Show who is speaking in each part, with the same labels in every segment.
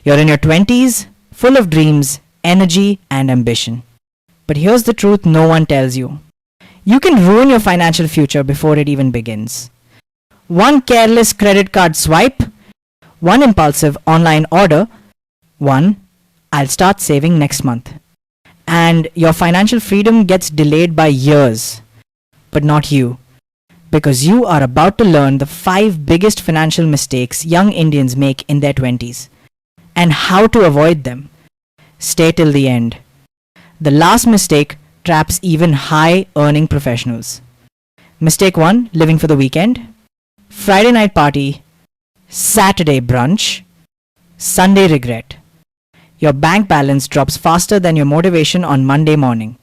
Speaker 1: You're in your 20s, full of dreams, energy, and ambition. But here's the truth no one tells you. You can ruin your financial future before it even begins. One careless credit card swipe, one impulsive online order, one "I'll start saving next month." And your financial freedom gets delayed by years. But not you. Because you are about to learn the 5 biggest financial mistakes young Indians make in their 20s and how to avoid them. Stay till the end. The last mistake traps even high earning professionals. Mistake 1, living for the weekend. Friday night party, Saturday brunch, Sunday regret. Your bank balance drops faster than your motivation on Monday morning.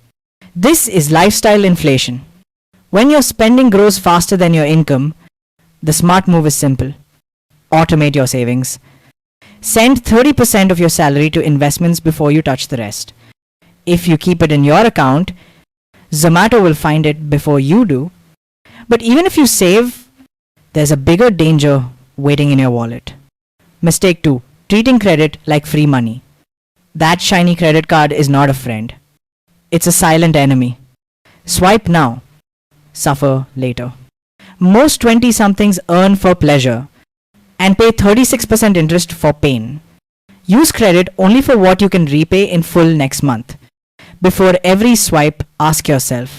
Speaker 1: This is lifestyle inflation. When your spending grows faster than your income, the smart move is simple. Automate your savings. Send 30% of your salary to investments before you touch the rest. If you keep it in your account, Zomato will find it before you do. But even if you save, there's a bigger danger waiting in your wallet. Mistake 2, treating credit like free money. That shiny credit card is not a friend. It's a silent enemy. Swipe now, suffer later. Most 20-somethings earn for pleasure and pay 36% interest for pain. Use credit only for what you can repay in full next month. Before every swipe, ask yourself,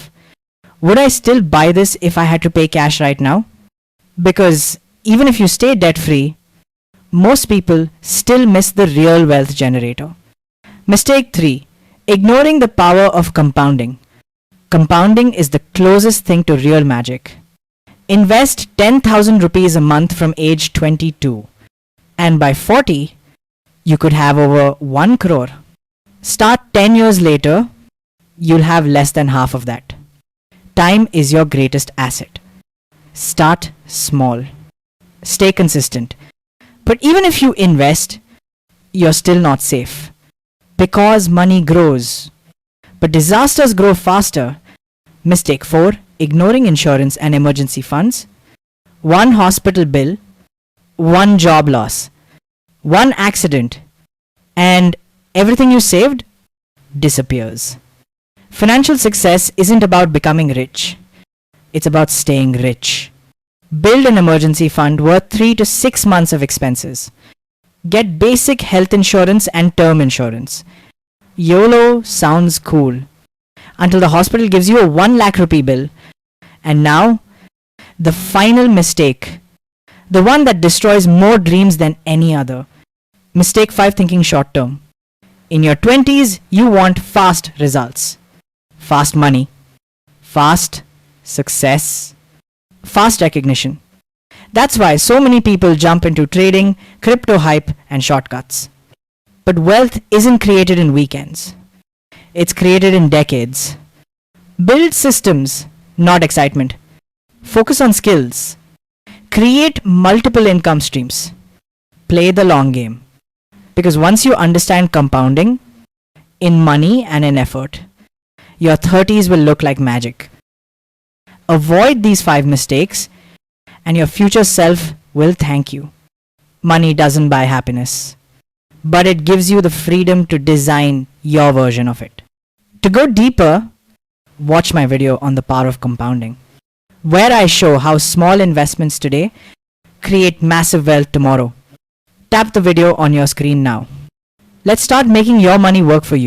Speaker 1: would I still buy this if I had to pay cash right now? Because even if you stay debt-free, most people still miss the real wealth generator. Mistake 3, ignoring the power of compounding. Compounding is the closest thing to real magic. Invest 10,000 rupees a month from age 22, and by 40, you could have over 1 crore. Start 10 years later, you'll have less than half of that. Time is your greatest asset. Start small. Stay consistent. But even if you invest, you're still not safe. Because money grows. But disasters grow faster. Mistake 4, ignoring insurance and emergency funds. One hospital bill, one job loss, one accident, and everything you saved disappears. Financial success isn't about becoming rich. It's about staying rich. Build an emergency fund worth 3 to 6 months of expenses. Get basic health insurance and term insurance. YOLO sounds cool. Until the hospital gives you a 1 lakh rupee bill. And now, the final mistake. The one that destroys more dreams than any other. Mistake 5, thinking short term. In your 20s, you want fast results. Fast money. Fast success. Fast recognition. That's why so many people jump into trading, crypto hype, and shortcuts. But wealth isn't created in weekends. It's created in decades. Build systems, not excitement. Focus on skills. Create multiple income streams. Play the long game. Because once you understand compounding, in money and in effort, your 30s will look like magic. Avoid these 5 mistakes, and your future self will thank you. Money doesn't buy happiness, but it gives you the freedom to design your version of it. To go deeper, watch my video on the power of compounding, where I show how small investments today create massive wealth tomorrow. Tap the video on your screen now. Let's start making your money work for you.